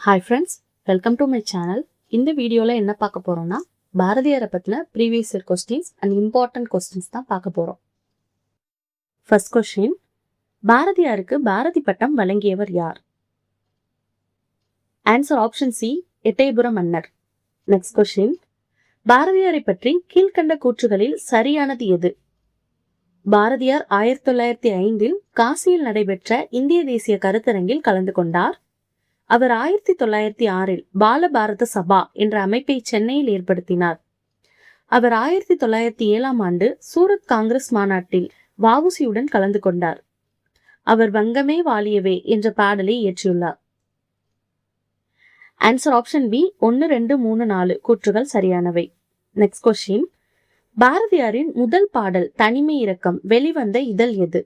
Hi friends, welcome to my channel. இந்த வீடியோவில் என்ன பார்க்க போகிறோம்னா, பாரதியாரை பற்றின previous year questions and important questions தான் பார்க்க போகிறோம். ஃபர்ஸ்ட் கொஸ்டின், பாரதியாருக்கு பாரதி பட்டம் வழங்கியவர் யார்? ஆன்சர் ஆப்ஷன் சி, எட்டயபுரம் மன்னர். நெக்ஸ்ட் கொஸ்டின், பாரதியாரை பற்றி கீழ்கண்ட கூற்றுகளில் சரியானது எது? பாரதியார் 1905 காசியில் நடைபெற்ற இந்திய தேசிய கருத்தரங்கில் கலந்து கொண்டார். அவர் 1906 பால பாரத சபா என்ற அமைப்பை சென்னையில் ஏற்படுத்தினார். அவர் 1907 சூரத் காங்கிரஸ் மாநாட்டில் வஉசியுடன் கலந்து கொண்டார். அவர் வங்கமே வாழியவே என்ற பாடலை இயற்றியுள்ளார். ஆன்சர் ஆப்ஷன் பி, 1, 2, 3, 4 கூற்றுகள் சரியானவை. நெக்ஸ்ட் கொஸ்டின், பாரதியாரின் முதல் பாடல் தனிமை இரக்கம் வெளிவந்த இதழ் எது?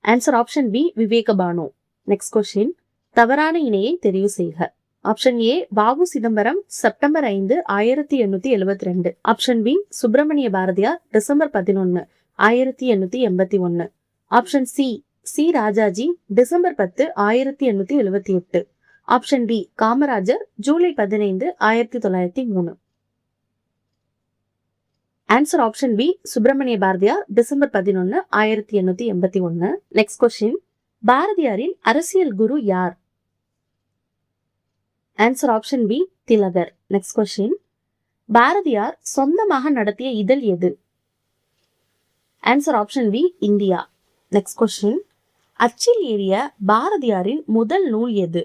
Answer option B, Vivekabhanu. Next question, தவறான இணையை தெரிவு செய்க. Option A, VO. Chidambaram September 5, 1872. Option B, Subramania Bharathiyar December 11, 1881. Option C, C Rajaji December 10, 1878. Option D, Kamarajar July 15, 1903. Answer option B, Subramania Bharathiyar December 11, 1881. Next question, பாரதியாரின் அரசியல் குரு யார்? Answer option B, Tilak. Next question, Bharathiyar சொந்தமாக நடத்திய இதழ் எது? Answer option B, India. Next question, அச்சில் ஏறிய பாரதியாரின் முதல் நூல் எது?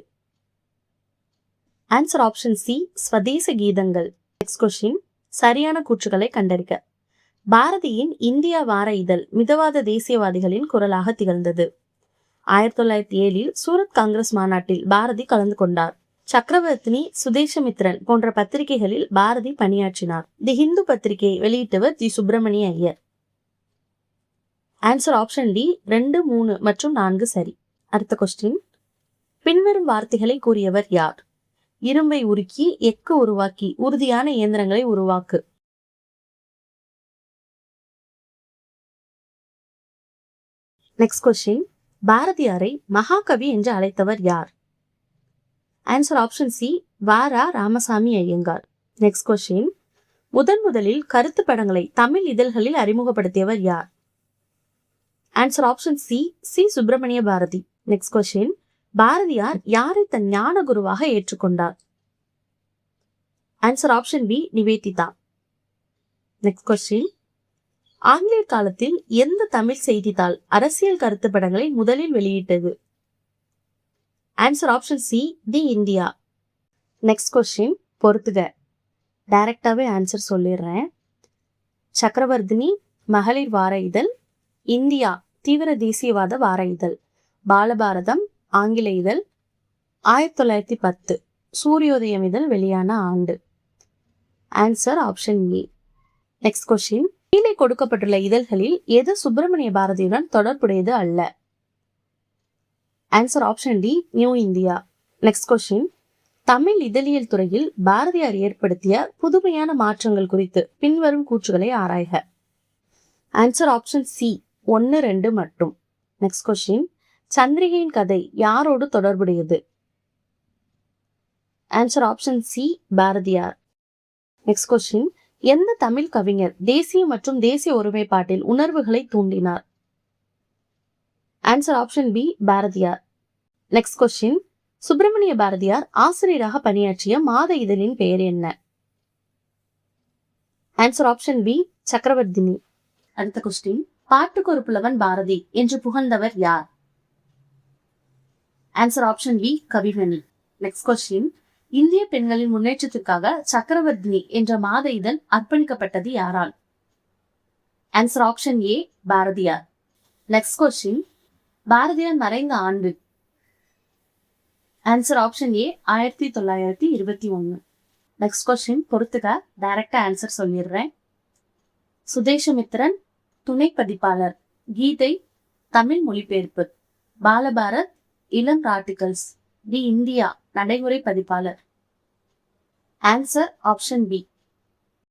ஆன்சர் ஆப்ஷன் சி, ஸ்வதேச கீதங்கள். நெக்ஸ்ட் கொஸ்டின், சரியான கூற்றுகளை கண்டறிக. பாரதியின் இந்தியா வார இதழ் மிதவாத தேசியவாதிகளின் குரலாக திகழ்ந்தது. 1907 சூரத் காங்கிரஸ் மாநாட்டில் பாரதி கலந்து கொண்டார். சக்கரவர்த்தினி, சுதேசமித்ரன் போன்ற பத்திரிகைகளில் பாரதி பணியாற்றினார். தி ஹிந்து பத்திரிகையை வெளியிட்டவர் G Subramania Iyer. Answer option D, 2, 3 மற்றும் 4 சரி. அடுத்த கொஸ்டின், பின்வரும் வார்த்தைகளை கூறியவர் யார்? இரும்பை உருக்கி எஃகு உருவாக்கி உறுதியான இயந்திரங்களை உருவாக்கு. நெக்ஸ்ட் கொஸ்டின், பாரதியாரை மகாகவி என்று அழைத்தவர் யார்? ஆன்சர் ஆப்ஷன் சி, வாரா ராமசாமி ஐயங்கார். நெக்ஸ்ட் கொஸ்டின், முதலில் கருத்து படங்களை தமிழ் இதழ்களில் அறிமுகப்படுத்தியவர் யார்? Answer option C, C Subramania Bharati. Next question, Bharathiyar யாரை தன் ஞான குருவாக ஏற்றுக்கொண்டார்? Answer option B, Nivedita. Next question, ஆங்கிலேயர் காலத்தில் எந்த தமிழ் செய்தித்தாள் அரசியல் கருத்து படங்களை முதலில் வெளியிட்டது? ஆன்சர் ஆப்ஷன் சி, தி இந்தியா. நெக்ஸ்ட் கொஸ்டின், பொறுத்துக. டைரக்டாவே ஆன்சர் சொல்லிடுறேன். சக்கரவர்த்தினி மகளிர் வார இதழ், இந்தியா தீவிர தேசியவாத வார இதழ், பாலபாரதம் ஆங்கில இதழ், 1910 சூரியோதயம் இதழ் வெளியான ஆண்டு. Answer option A. Next question, கீழே கொடுக்கப்பட்டுள்ள இதழ்களில் எது சுப்பிரமணிய பாரதியுடன் தொடர்புடையது அல்ல? Answer option D, New India. Next question, Tamil இதழியல் துறையில் பாரதியார் ஏற்படுத்திய புதுமையான மாற்றங்கள் குறித்து பின்வரும் கூற்றுகளை ஆராய்க. ஆன்சர் ஆப்ஷன் சி, 1, 2 மற்றும். நெக்ஸ்ட் கொஸ்டின், சந்திரிகையின் கதை யாரோடு தொடர்புடையது? Answer option C, Bharathiyar. Next question, எந்த தமிழ் கவிஞர் தேசிய மற்றும் தேசிய ஒருமைப்பாட்டில் உணர்வுகளை தூண்டினார்? Answer option B, Bharathiyar. Next question, Subramania Bharathiyar ஆசிரியராக பணியாற்றிய மாத இதழின் பெயர் என்ன? Answer option B, Chakravarthini. அடுத்த கொஸ்டின், பாட்டுக்கு ஒரு புலவன் பாரதி என்று புகழ்ந்தவர் யார்? Answer option B, Kavimani. Next question, இந்திய பெண்களின் முன்னேற்றத்திற்காக சக்கரவர்த்தினி என்ற மாத இதழ் அர்ப்பணிக்கப்பட்டது யாரால்? Answer option A, Bharathiyar. Next question, Bharathiyar மறைந்த ஆண்டு? ஆன்சர் ஆப்ஷன் ஏ, 1921. நெக்ஸ்ட் கொஸ்டின், பொறுத்துக. டைரக்டா ஆன்சர் சொல்லிடுறேன். சுதேசமித்ரன் துணை பதிப்பாளர், கீதை தமிழ் மொழிபெயர்ப்பு, பாலபாரத் இளம் ஆர்டிகல்ஸ், தி இந்தியா நடைமுறை பதிப்பாளர். Answer option B,